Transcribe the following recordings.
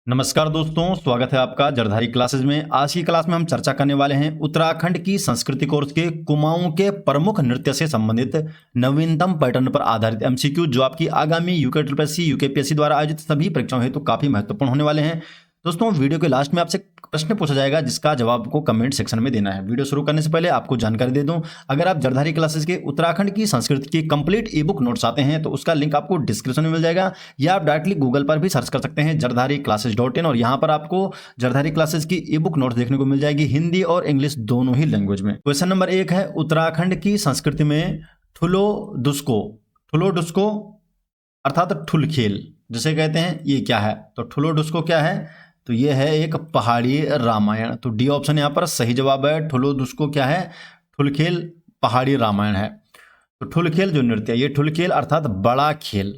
नमस्कार दोस्तों, स्वागत है आपका जरधारी क्लासेज में। आज की क्लास में हम चर्चा करने वाले हैं उत्तराखंड की संस्कृति कोर्स के कुमाऊं के प्रमुख नृत्य से संबंधित नवीनतम पैटर्न पर आधारित एमसीक्यू, जो आपकी आगामी यूके यूकेपीएससी द्वारा आयोजित सभी परीक्षाओं हेतु काफी महत्वपूर्ण होने वाले हैं। दोस्तों, वीडियो के लास्ट में आपसे प्रश्न पूछा जाएगा जिसका जवाब आपको कमेंट सेक्शन में देना है। वीडियो शुरू करने से पहले आपको जानकारी दे दूं, अगर आप जरधारी क्लासेस के उत्तराखंड की संस्कृति की कंप्लीट ई बुक नोट्स आते हैं तो उसका लिंक आपको डिस्क्रिप्शन में मिल जाएगा, या आप डायरेक्टली गूगल पर भी सर्च कर सकते हैं jardhari-classes.in, और यहाँ पर आपको जरधारी क्लासेस की ई बुक नोट्स देखने को मिल जाएगी हिंदी और इंग्लिश दोनों ही लैंग्वेज में। क्वेश्चन नंबर 1 है, उत्तराखंड की संस्कृति में ठुलो डुस्को अर्थात ठुल खेल जिसे कहते हैं, ये क्या है? तो ठुलो डुस्को क्या है? तो ये है एक पहाड़ी रामायण। तो डी ऑप्शन यहाँ पर सही जवाब है। ठुलो डुस्को क्या है? ठुलखेल पहाड़ी रामायण है। तो ठुलखेल जो नृत्य, ये ठुलखेल अर्थात बड़ा खेल,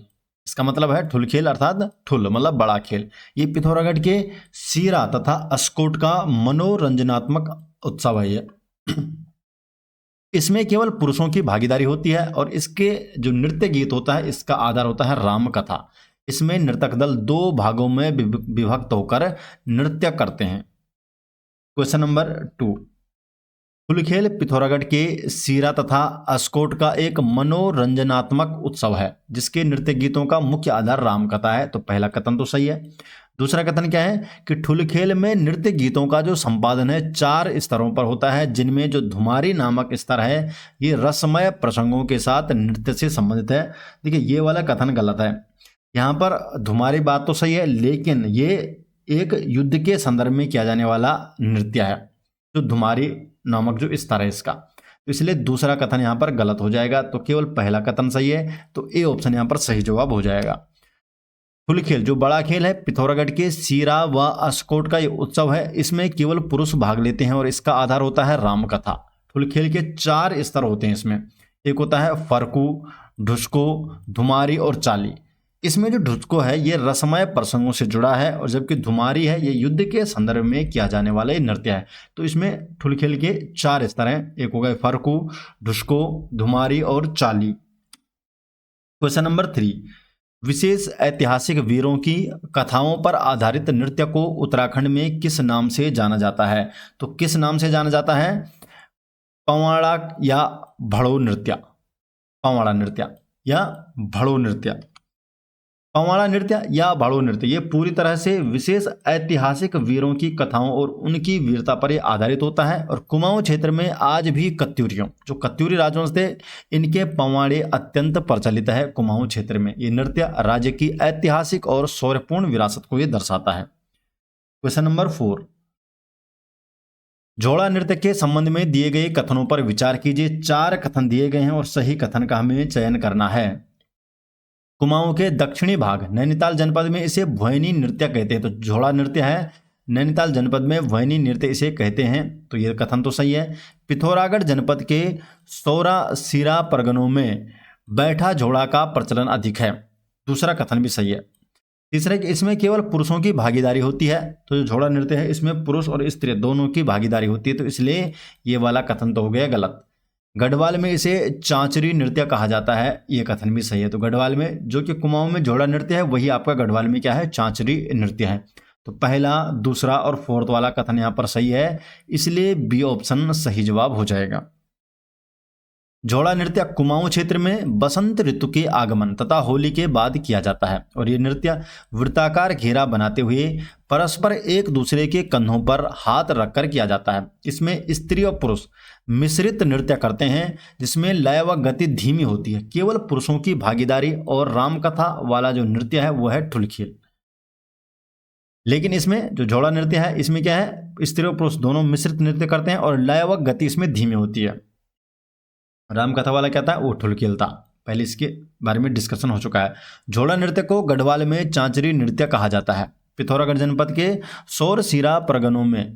इसका मतलब है ठुलखेल अर्थात ठुल मतलब बड़ा खेल। ये पिथौरागढ़ के सीरा तथा अस्कोट का मनोरंजनात्मक उत्सव है ये। इसमें केवल पुरुषों की भागीदारी होती है और इसके जो नृत्य गीत होता है इसका आधार होता है राम कथा। इसमें नर्तक दल 2 भागों में विभक्त होकर नृत्य करते हैं। क्वेश्चन नंबर 2, ठुलखेल पिथौरागढ़ के सीरा तथा अस्कोट का एक मनोरंजनात्मक उत्सव है जिसके नृत्य गीतों का मुख्य आधार राम कथा है। तो पहला कथन तो सही है। दूसरा कथन क्या है कि ठुलखेल में नृत्य गीतों का जो संपादन है 4 स्तरों पर होता है, जिनमें जो धुमारी नामक स्तर है ये रसमय प्रसंगों के साथ नृत्य से संबंधित है। देखिए, ये वाला कथन गलत है। यहाँ पर धुमारी बात तो सही है, लेकिन ये एक युद्ध के संदर्भ में किया जाने वाला नृत्य है, जो धुमारी नामक जो स्तर है इसका। तो इसलिए दूसरा कथन यहाँ पर गलत हो जाएगा। तो केवल पहला कथन सही है, तो ए ऑप्शन यहाँ पर सही जवाब हो जाएगा। ठुलखेल जो बड़ा खेल है, पिथौरागढ़ के सीरा व अस्कोट का ये उत्सव है। इसमें केवल पुरुष भाग लेते हैं और इसका आधार होता है राम कथा। ठुलखेल के 4 स्तर होते हैं इसमें। एक होता है फरकू, ढुसको, धुमारी और चाली। इसमें जो ढुसको है ये रसमय प्रसंगों से जुड़ा है, और जबकि धुमारी है ये युद्ध के संदर्भ में किया जाने वाला ये नृत्य है। तो इसमें ठुलखेल के 4 स्तर हैं, एक हो गए फरकू, ढुसको, धुमारी और चाली। क्वेश्चन नंबर 3, विशेष ऐतिहासिक वीरों की कथाओं पर आधारित नृत्य को उत्तराखंड में किस नाम से जाना जाता है? तो किस नाम से जाना जाता है? पंवाड़ा या भड़ो नृत्य, पंवाड़ा नृत्य या भड़ो नृत्य। पंवाड़ा नृत्य या भाड़ो नृत्य ये पूरी तरह से विशेष ऐतिहासिक वीरों की कथाओं और उनकी वीरता पर आधारित होता है। और कुमाऊं क्षेत्र में आज भी कत्यूरियों, जो कत्यूरी राजवंश थे, इनके पंवाड़े अत्यंत प्रचलित है कुमाऊं क्षेत्र में। ये नृत्य राज्य की ऐतिहासिक और शौर्यपूर्ण विरासत को ये दर्शाता है। क्वेश्चन नंबर 4, झोड़ा नृत्य के संबंध में दिए गए कथनों पर विचार कीजिए। 4 कथन दिए गए हैं और सही कथन का हमें चयन करना है। कुमाऊं के दक्षिणी भाग नैनीताल जनपद में इसे भोयनी नृत्य कहते हैं। तो झोड़ा नृत्य है, नैनीताल जनपद में भोयनी नृत्य इसे कहते हैं। तो ये कथन तो सही है। पिथौरागढ़ जनपद के सौरा सीरा परगनों में बैठा झोड़ा का प्रचलन अधिक है। दूसरा कथन भी सही है। तीसरा कि इसमें केवल पुरुषों की भागीदारी होती है। तो जो झोड़ा नृत्य है इसमें पुरुष और स्त्री दोनों की भागीदारी होती है, तो इसलिए ये वाला कथन तो हो गया गलत। गढ़वाल में इसे चांचरी नृत्य कहा जाता है, ये कथन भी सही है। तो गढ़वाल में जो कि कुमाऊं में झोड़ा नृत्य है वही आपका गढ़वाल में क्या है? चांचरी नृत्य है। तो पहला, दूसरा और 4th वाला कथन यहाँ पर सही है, इसलिए बी ऑप्शन सही जवाब हो जाएगा। झोड़ा नृत्य कुमाऊं क्षेत्र में बसंत ऋतु के आगमन तथा होली के बाद किया जाता है, और ये नृत्य वृत्ताकार घेरा बनाते हुए परस्पर एक दूसरे के कंधों पर हाथ रखकर किया जाता है। इसमें स्त्री और पुरुष मिश्रित नृत्य करते हैं, जिसमें लय व गति धीमी होती है। केवल पुरुषों की भागीदारी और रामकथा वाला जो नृत्य है वो है ठुलखेल। लेकिन इसमें जो झोड़ा नृत्य है इसमें क्या है? स्त्री और पुरुष दोनों मिश्रित नृत्य करते हैं और लय व गति इसमें धीमी होती है। रामकथा वाला क्या था? वो ठुलखेल था। पहले इसके बारे में डिस्कशन हो चुका है। झोड़ा नृत्य को गढ़वाल में चांचरी नृत्य कहा जाता है। पिथौरागढ़ जनपद के सौर सीरा परगनों में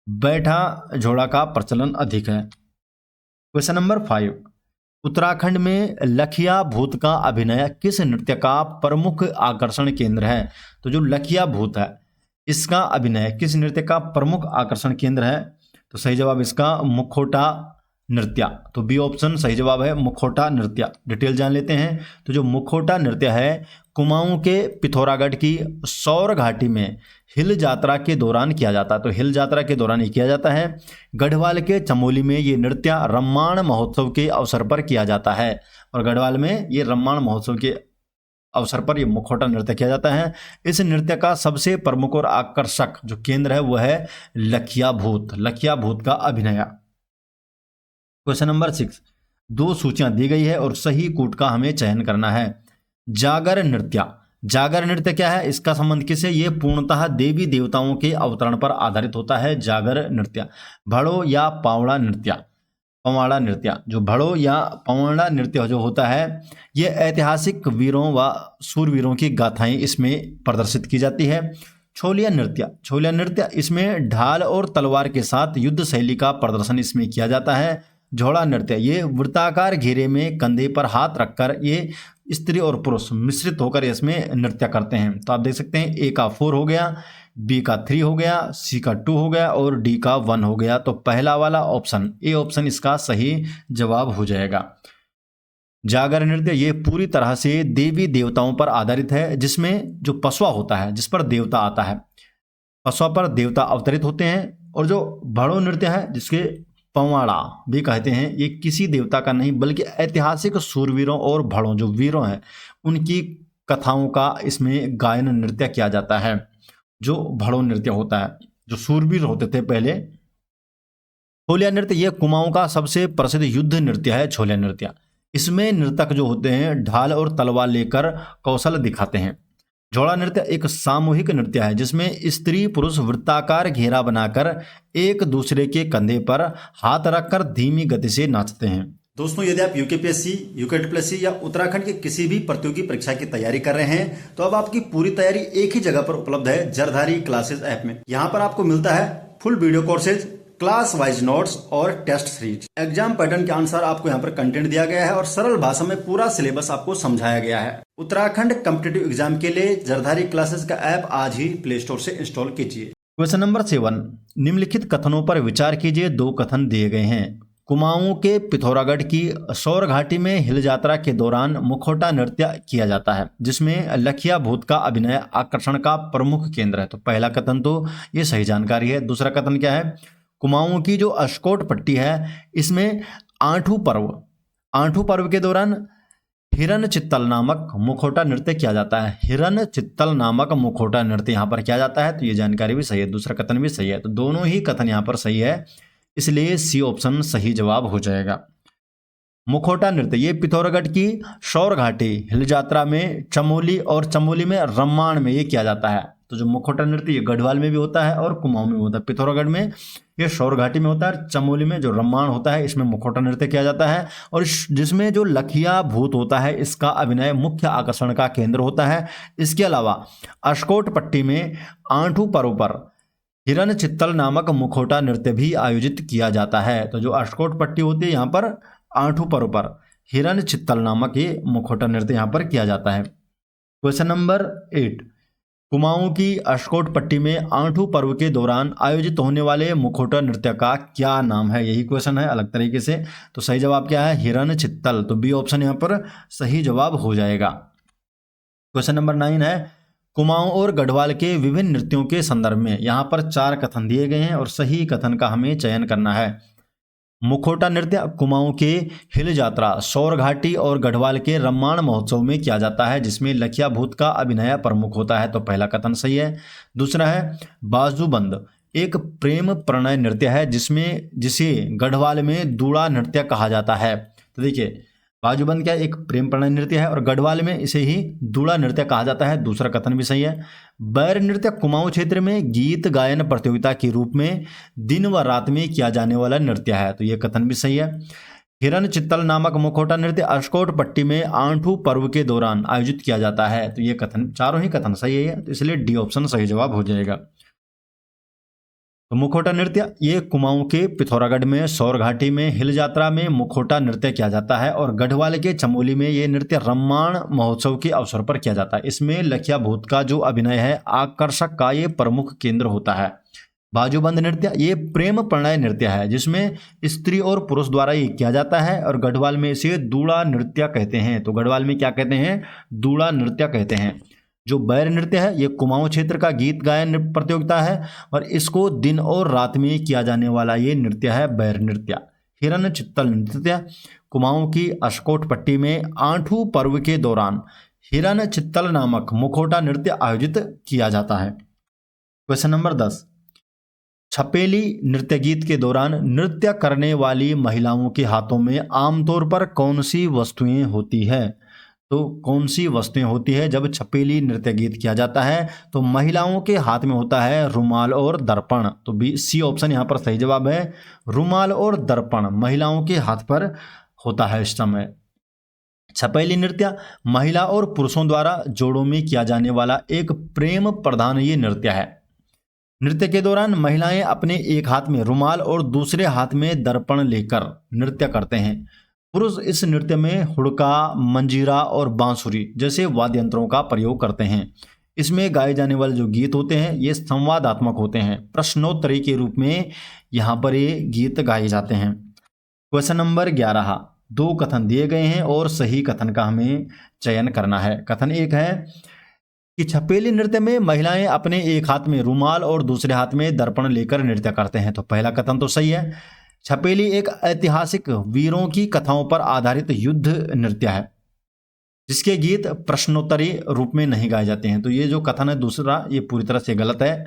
बैठा झोड़ा का प्रचलन अधिक है। क्वेश्चन नंबर 5, उत्तराखंड में लखिया भूत का अभिनय किस नृत्य का प्रमुख आकर्षण केंद्र है? तो जो लखिया भूत है इसका अभिनय किस नृत्य का प्रमुख आकर्षण केंद्र है? तो सही जवाब इसका मुखौटा नृत्य। तो बी ऑप्शन सही जवाब है, मुखौटा नृत्य। डिटेल जान लेते हैं। तो जो मुखौटा नृत्य है कुमाऊं के पिथौरागढ़ की सौर घाटी में हिल यात्रा के दौरान किया जाता है। तो हिल यात्रा के दौरान ये किया जाता है। गढ़वाल के चमोली में ये नृत्य रम्माण महोत्सव के अवसर पर किया जाता है, और गढ़वाल में ये रम्माण महोत्सव के अवसर पर ये मुखौटा नृत्य किया जाता है। इस नृत्य का सबसे प्रमुख और आकर्षक जो केंद्र है वो है लखिया भूत, लखिया भूत का अभिनय। क्वेश्चन नंबर 6, 2 सूचियां दी गई है और सही कूट का हमें चयन करना है। जागर नृत्य, जागर नृत्य क्या है, इसका संबंध किससे, ये पूर्णतः देवी देवताओं के अवतरण पर आधारित होता है जागर नृत्य। भड़ो या पावड़ा नृत्य, पवाड़ा नृत्य, जो भड़ो या पवाड़ा नृत्य जो होता है ये ऐतिहासिक वीरों व सूरवीरों की गाथाएं इसमें प्रदर्शित की जाती है। छोलिया नृत्य, छोलिया नृत्य इसमें ढाल और तलवार के साथ युद्ध शैली का प्रदर्शन इसमें किया जाता है। झोड़ा नृत्य, ये वृत्ताकार घेरे में कंधे पर हाथ रखकर ये स्त्री और पुरुष मिश्रित होकर इसमें नृत्य करते हैं। तो आप देख सकते हैं ए का 4 हो गया, बी का 3 हो गया, सी का 2 हो गया और डी का 1 हो गया। तो पहला वाला ऑप्शन ए ऑप्शन इसका सही जवाब हो जाएगा। जागर नृत्य ये पूरी तरह से देवी देवताओं पर आधारित है, जिसमें जो पसवा होता है जिस पर देवता आता है, पसवा पर देवता अवतरित होते हैं। और जो भड़ो नृत्य है जिसके पवाड़ा भी कहते हैं, ये किसी देवता का नहीं बल्कि ऐतिहासिक सूरवीरों और भड़ों जो वीरों हैं उनकी कथाओं का इसमें गायन नृत्य किया जाता है। जो भड़ो नृत्य होता है, जो सूरवीर होते थे पहले। छोलिया नृत्य ये कुमाऊं का सबसे प्रसिद्ध युद्ध नृत्य है छोलिया नृत्य। इसमें नर्तक जो होते हैं ढाल और तलवार लेकर कौशल दिखाते हैं। झोड़ा नृत्य एक सामूहिक नृत्य है जिसमें स्त्री पुरुष वृत्ताकार घेरा बनाकर एक दूसरे के कंधे पर हाथ रखकर धीमी गति से नाचते हैं। दोस्तों, यदि आप यूकेपीएससी, यूकेटीपीएससी या उत्तराखंड की किसी भी प्रतियोगी परीक्षा की तैयारी कर रहे हैं तो अब आपकी पूरी तैयारी एक ही जगह पर उपलब्ध है, जरधारी क्लासेस ऐप में। यहाँ पर आपको मिलता है full video courses, class wise notes और टेस्ट सीरीज। एग्जाम पैटर्न के अनुसार आपको यहाँ पर कंटेंट दिया गया है और सरल भाषा में पूरा सिलेबस आपको समझाया गया है। उत्तराखंड कॉम्पिटिटिव एग्जाम के लिए जरधारी क्लासेस का ऐप आज ही प्ले स्टोर से इंस्टॉल कीजिए। क्वेश्चन नंबर 7, निम्नलिखित कथनों पर विचार कीजिए। 2 कथन दिए गए हैं। कुमाऊं के पिथौरागढ़ की सौर घाटी में हिल यात्रा के दौरान मुखौटा नृत्य किया जाता है जिसमें लखिया भूत का अभिनय आकर्षण का प्रमुख केंद्र है। तो पहला कथन तो ये सही जानकारी है। दूसरा कथन क्या है, कुमाऊं की जो अशकोट पट्टी है इसमें आठू पर्व के दौरान हिरन चित्तल नामक मुखौटा नृत्य किया जाता है। हिरन चित्तल नामक मुखौटा नृत्य यहाँ पर किया जाता है। तो ये जानकारी भी सही है, दूसरा कथन भी सही है। तो दोनों ही कथन यहाँ पर सही है, इसलिए सी ऑप्शन सही जवाब हो जाएगा। मुखौटा नृत्य ये पिथौरागढ़ की सौर घाटी हिल यात्रा में चमोली में रम्माण में ये किया जाता है। तो जो मुखौटा नृत्य ये गढ़वाल में भी होता है और कुमाऊं में होता है। पिथौरागढ़ में ये सौर घाटी में होता है, चमोली में जो रम्माण होता है इसमें मुखौटा नृत्य किया जाता है। और जिसमें जो लखिया भूत होता है इसका अभिनय मुख्य आकर्षण का केंद्र होता है। इसके अलावा अशकोट पट्टी में आठू पर्व पर हिरन चित्तल नामक मुखौटा नृत्य भी आयोजित किया जाता है। तो जो अशकोट पट्टी होती है यहाँ पर आठू पर्व पर हिरन चित्तल नामक ये मुखौटा नृत्य यहाँ पर किया जाता है। क्वेश्चन नंबर 8, कुमाऊं की अशकोट पट्टी में आठू पर्व के दौरान आयोजित होने वाले मुखौटा नृत्य का क्या नाम है, यही क्वेश्चन है अलग तरीके से। तो सही जवाब क्या है, हिरन चित्तल। तो बी ऑप्शन यहाँ पर सही जवाब हो जाएगा। क्वेश्चन नंबर 9 है, कुमाऊं और गढ़वाल के विभिन्न नृत्यों के संदर्भ में यहाँ पर 4 कथन दिए गए हैं और सही कथन का हमें चयन करना है। मुखौटा नृत्य कुमाऊं के हिल यात्रा, सौर घाटी और गढ़वाल के रम्माण महोत्सव में किया जाता है जिसमें लखिया भूत का अभिनय प्रमुख होता है। तो पहला कथन सही है। दूसरा है, बाजूबंद एक प्रेम प्रणय नृत्य है जिसे गढ़वाल में दूड़ा नृत्य कहा जाता है। तो देखिए, बाजूबंद क्या एक प्रेम प्रणय नृत्य है और गढ़वाल में इसे ही दूड़ा नृत्य कहा जाता है। दूसरा कथन भी सही है। बैर नृत्य कुमाऊं क्षेत्र में गीत गायन प्रतियोगिता के रूप में दिन व रात में किया जाने वाला नृत्य है। तो यह कथन भी सही है। हिरन चित्तल नामक मुखौटा नृत्य अशकोट पट्टी में आठू पर्व के दौरान आयोजित किया जाता है। तो ये कथन, चारों ही कथन सही है, तो इसलिए डी ऑप्शन सही जवाब हो जाएगा। तो मुखौटा नृत्य ये कुमाऊं के पिथौरागढ़ में सौर घाटी में हिल यात्रा में मुखौटा नृत्य किया जाता है और गढ़वाल के चमोली में ये नृत्य रम्माण महोत्सव के अवसर पर किया जाता है। इसमें लखिया भूत का जो अभिनय है आकर्षक का ये प्रमुख केंद्र होता है। बाजूबंद नृत्य ये प्रेम प्रणय नृत्य है जिसमें स्त्री और पुरुष द्वारा ये किया जाता है और गढ़वाल में इसे दूड़ा नृत्य कहते हैं। तो गढ़वाल में क्या कहते हैं, दूड़ा नृत्य कहते हैं। जो बैर नृत्य है ये कुमाऊं क्षेत्र का गीत गायन प्रतियोगिता है और इसको दिन और रात में किया जाने वाला ये नृत्य है बैर नृत्य। हिरण चित्तल नृत्य कुमाऊं की अशकोट पट्टी में आठू पर्व के दौरान हिरण चित्तल नामक मुखौटा नृत्य आयोजित किया जाता है। क्वेश्चन नंबर 10, छपेली नृत्य गीत के दौरान नृत्य करने वाली महिलाओं के हाथों में आमतौर पर कौन सी वस्तुएं होती है? तो कौन सी वस्तुएं होती है जब छपेली नृत्य गीत किया जाता है? तो महिलाओं के हाथ में होता है रुमाल और दर्पण। तो बी सी ऑप्शन यहाँ पर सही जवाब है, रुमाल और दर्पण महिलाओं के हाथ पर होता है इस समय। छपेली नृत्य महिला और पुरुषों द्वारा जोड़ों में किया जाने वाला एक प्रेम प्रधान ये नृत्य है। नृत्य के दौरान महिलाएं अपने एक हाथ में रुमाल और दूसरे हाथ में दर्पण लेकर नृत्य करते हैं। पुरुष इस नृत्य में हुड़का, मंजीरा और बांसुरी जैसे वाद्य यंत्रों का प्रयोग करते हैं। इसमें गाए जाने वाले जो गीत होते हैं ये संवादात्मक होते हैं, प्रश्नोत्तरी के रूप में यहाँ पर ये गीत गाए जाते हैं। क्वेश्चन नंबर 11, 2 कथन दिए गए हैं और सही कथन का हमें चयन करना है। कथन 1 है कि छपेली नृत्य में महिलाएं अपने एक हाथ में रुमाल और दूसरे हाथ में दर्पण लेकर नृत्य करते हैं। तो पहला कथन तो सही है। छपेली एक ऐतिहासिक वीरों की कथाओं पर आधारित युद्ध नृत्य है जिसके गीत प्रश्नोत्तरी रूप में नहीं गाए जाते हैं। तो ये जो कथन है दूसरा ये पूरी तरह से गलत है।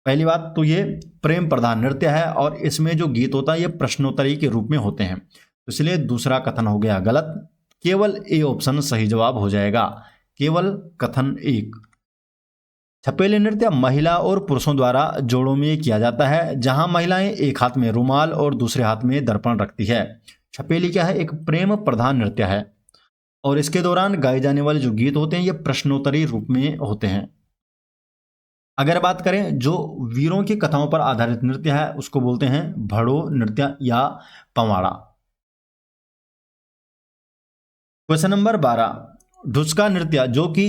पहली बात तो ये प्रेम प्रधान नृत्य है और इसमें जो गीत होता है ये प्रश्नोत्तरी के रूप में होते हैं, तो इसलिए दूसरा कथन हो गया गलत। केवल ए ऑप्शन सही जवाब हो जाएगा, केवल कथन 1। छपेली नृत्य महिला और पुरुषों द्वारा जोड़ों में किया जाता है जहां महिलाएं एक हाथ में रुमाल और दूसरे हाथ में दर्पण रखती है। छपेली क्या है, एक प्रेम प्रधान नृत्य है और इसके दौरान गाए जाने वाले जो गीत होते हैं ये प्रश्नोत्तरी रूप में होते हैं। अगर बात करें जो वीरों की कथाओं पर आधारित नृत्य है उसको बोलते हैं भड़ो नृत्य या पवाड़ा। क्वेश्चन नंबर 12, ढुसका नृत्य जो कि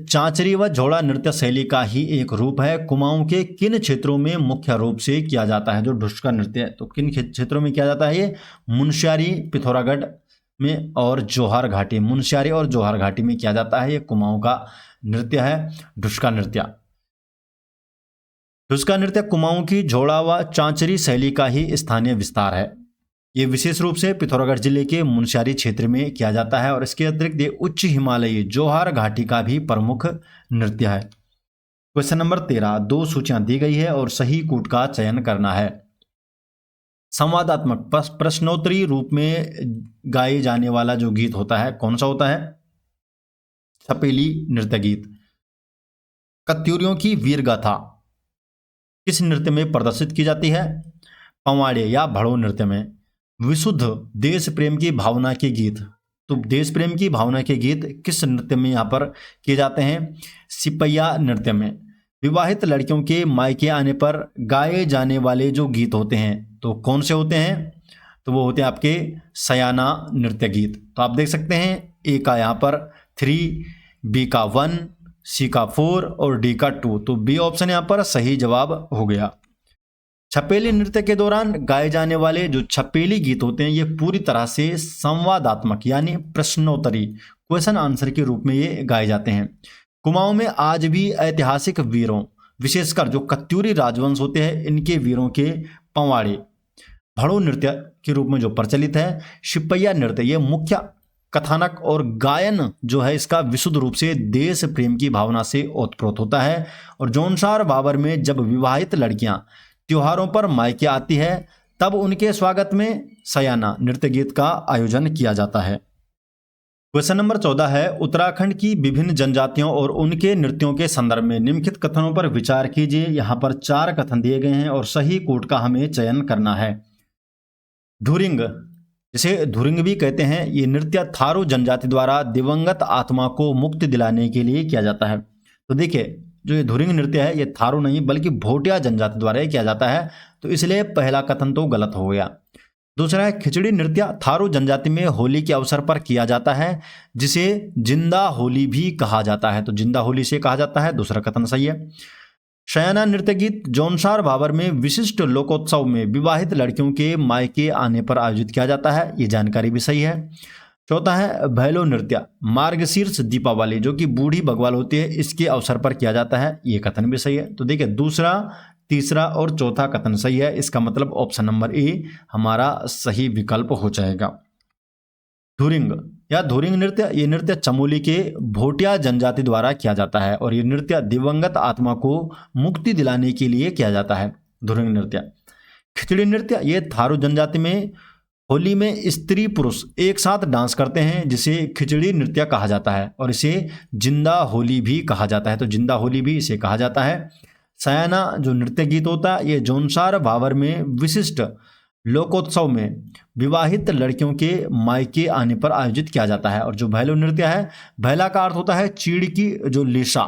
चांचरी व झोड़ा नृत्य शैली का ही एक रूप है कुमाऊं के किन क्षेत्रों में मुख्य रूप से किया जाता है? जो ढुसका नृत्य है तो किन क्षेत्रों में किया जाता है? ये मुनस्यारी, पिथौरागढ़ में और जौहर घाटी, मुनस्यारी और जौहर घाटी में किया जाता है। ये कुमाऊं का नृत्य है ढुसका नृत्य। ढुसका नृत्य कुमाऊं की झोड़ा व चांचरी शैली का ही स्थानीय विस्तार है। ये विशेष रूप से पिथौरागढ़ जिले के मुनस्यारी क्षेत्र में किया जाता है और इसके अतिरिक्त ये उच्च हिमालयी जौहर घाटी का भी प्रमुख नृत्य है। क्वेश्चन नंबर 13, 2 सूचियां दी गई है और सही कूट का चयन करना है। संवादात्मक प्रश्नोत्तरी रूप में गाए जाने वाला जो गीत होता है कौन सा होता है? छपेली नृत्य गीत। कत्यूरियों की वीर गाथा किस नृत्य में प्रदर्शित की जाती है? पवाड़े या भड़ो नृत्य में। विशुद्ध देश प्रेम की भावना के गीत, तो देश प्रेम की भावना के गीत किस नृत्य में यहाँ पर किए जाते हैं? सिपैया नृत्य में। विवाहित लड़कियों के मायके आने पर गाए जाने वाले जो गीत होते हैं तो कौन से होते हैं? तो वो होते हैं आपके सयाना नृत्य गीत। तो आप देख सकते हैं ए का यहाँ पर 3, बी का 1, सी का 4 और डी का 2। तो बी ऑप्शन यहाँ पर सही जवाब हो गया। छपेली नृत्य के दौरान गाए जाने वाले जो छपेली गीत होते हैं ये पूरी तरह से संवादात्मक यानी प्रश्नोत्तरी क्वेश्चन आंसर के रूप में ये गाए जाते हैं। कुमाऊं में आज भी ऐतिहासिक वीरों विशेषकर जो कत्यूरी राजवंश होते हैं इनके वीरों के पवाड़े भड़ो नृत्य के रूप में जो प्रचलित है। सिपैया नृत्य ये मुख्य कथानक और गायन जो है इसका विशुद्ध रूप से देश प्रेम की भावना से ओतप्रोत होता है। और जौनसार बाबर में जब विवाहित लड़कियां त्योहारों पर मायके आती है तब उनके स्वागत में सयाना नृत्य गीत का आयोजन किया जाता है। क्वेश्चन नंबर 14 है उत्तराखंड की विभिन्न जनजातियों और उनके नृत्यों के संदर्भ में निम्नलिखित कथनों पर विचार कीजिए। यहाँ पर 4 कथन दिए गए हैं और सही कूट का हमें चयन करना है। धुरिंग, जिसे धुरिंग भी कहते हैं, ये नृत्य थारू जनजाति द्वारा दिवंगत आत्मा को मुक्ति दिलाने के लिए किया जाता है। तो देखिए जो ये धुरिंग नृत्य है ये थारू नहीं बल्कि भोटिया जनजाति द्वारा किया जाता है, तो इसलिए पहला कथन तो गलत हो गया। दूसरा है खिचड़ी नृत्य थारू जनजाति में होली के अवसर पर किया जाता है जिसे जिंदा होली भी कहा जाता है, तो जिंदा होली से कहा जाता है, दूसरा कथन सही है। शयाना नृत्य गीत जौनसार बाबर में विशिष्ट लोकोत्सव में विवाहित लड़कियों के मायके आने पर आयोजित किया जाता है, ये जानकारी भी सही है। चौथा है भैलो नृत्य, मार्गशीर्ष दीपावली जो कि बूढ़ी बग्वाल होती है इसके अवसर पर किया जाता है। ये कथन भी सही है। तो देखिए दूसरा, तीसरा और चौथा कथन सही है। इसका मतलब ऑप्शन नंबर ए हमारा सही विकल्प हो जाएगा। धुरिंग या धुरिंग नृत्य, ये नृत्य चमोली के भोटिया जनजाति द्वारा किया जाता है और ये नृत्य दिवंगत आत्मा को मुक्ति दिलाने के लिए किया जाता है। धुरिंग नृत्य। खिचड़ी नृत्य, ये थारू जनजाति में होली में स्त्री पुरुष एक साथ डांस करते हैं जिसे खिचड़ी नृत्य कहा जाता है और इसे जिंदा होली भी कहा जाता है। तो जिंदा होली भी इसे कहा जाता है। सयाना जो नृत्य गीत होता है ये जौनसार भावर में विशिष्ट लोकोत्सव में विवाहित लड़कियों के मायके आने पर आयोजित किया जाता है। और जो भैलो नृत्य है, भैला का अर्थ होता है चीड़ की जो लेशा,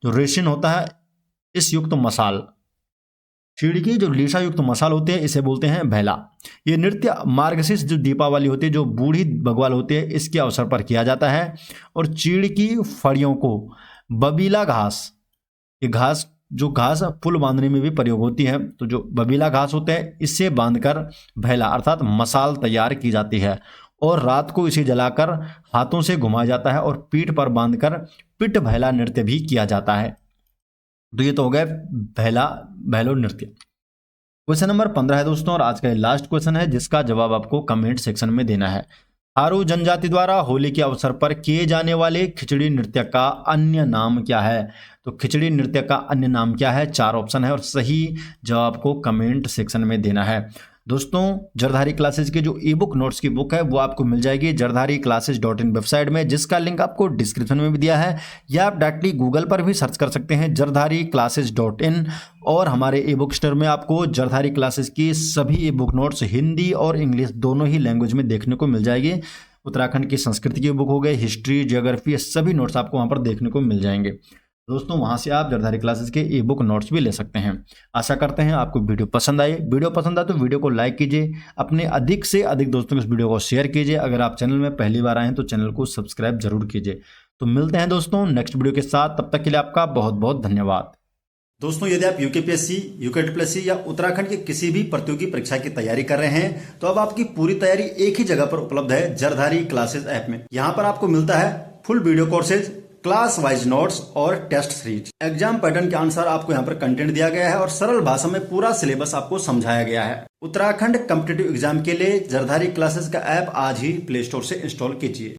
जो रेशिन होता है इस युक्त मसाल, चीड़ की जो लेशा युक्त मसाल होते हैं इसे बोलते हैं भैला। ये नृत्य मार्गशीर्ष जो दीपावली होती है, जो बूढ़ी बग्वाल होती है, इसके अवसर पर किया जाता है। और चीड़ की फड़ियों को बबीला घास, ये घास जो घास पुल बांधने में भी प्रयोग होती है, तो जो बबीला घास होते हैं इससे बांधकर भैला अर्थात मसाल तैयार की जाती है और रात को इसे जलाकर हाथों से घुमाया जाता है और पीठ पर बांधकर पिट भैला नृत्य भी किया जाता है। तो ये तो हो गए भैलो नृत्य। क्वेश्चन नंबर 15 है दोस्तों और आज का ये लास्ट क्वेश्चन है जिसका जवाब आपको कमेंट सेक्शन में देना है। थारू जनजाति द्वारा होली के अवसर पर किए जाने वाले खिचड़ी नृत्य का अन्य नाम क्या है? तो खिचड़ी नृत्य का अन्य नाम क्या है? 4 ऑप्शन है और सही जवाब को कमेंट सेक्शन में देना है। दोस्तों जरधारी क्लासेज के जो ई बुक नोट्स की बुक है वो आपको मिल जाएगी jardhariclasses.in वेबसाइट में, जिसका लिंक आपको डिस्क्रिप्शन में भी दिया है, या आप डायरेक्टली गूगल पर भी सर्च कर सकते हैं jardhariclasses.in। और हमारे ई बुक स्टोर में आपको जरधारी क्लासेज की सभी ई बुक नोट्स हिंदी और इंग्लिश दोनों ही लैंग्वेज में देखने को मिल जाएगी। उत्तराखंड की संस्कृति की बुक हो गई, हिस्ट्री, जियोग्राफी, ये सभी नोट्स आपको वहाँ पर देखने को मिल जाएंगे। दोस्तों वहां से आप जरधारी क्लासेस के ई बुक नोट्स भी ले सकते हैं। आशा करते हैं आपको वीडियो पसंद आए। वीडियो पसंद आए तो वीडियो को लाइक कीजिए, अपने अधिक से अधिक दोस्तों को इस वीडियो को शेयर कीजिए। अगर आप चैनल में पहली बार आए हैं तो चैनल को सब्सक्राइब जरूर कीजिए। तो मिलते हैं दोस्तों नेक्स्ट वीडियो के साथ, तब तक के लिए आपका बहुत बहुत धन्यवाद। दोस्तों यदि आप यूकेपीएससी, यूकेटीपीएससी या उत्तराखंड की किसी भी प्रतियोगी परीक्षा की तैयारी कर रहे हैं तो अब आपकी पूरी तैयारी एक ही जगह पर उपलब्ध है, जरधारी क्लासेस ऐप में। यहाँ पर आपको मिलता है full video courses, class wise notes और टेस्ट सीरीज। एग्जाम पैटर्न के अनुसार आपको यहाँ पर कंटेंट दिया गया है और सरल भाषा में पूरा सिलेबस आपको समझाया गया है। उत्तराखंड कॉम्पिटिटिव एग्जाम के लिए जरधारी क्लासेस का ऐप आज ही प्ले स्टोर से इंस्टॉल कीजिए।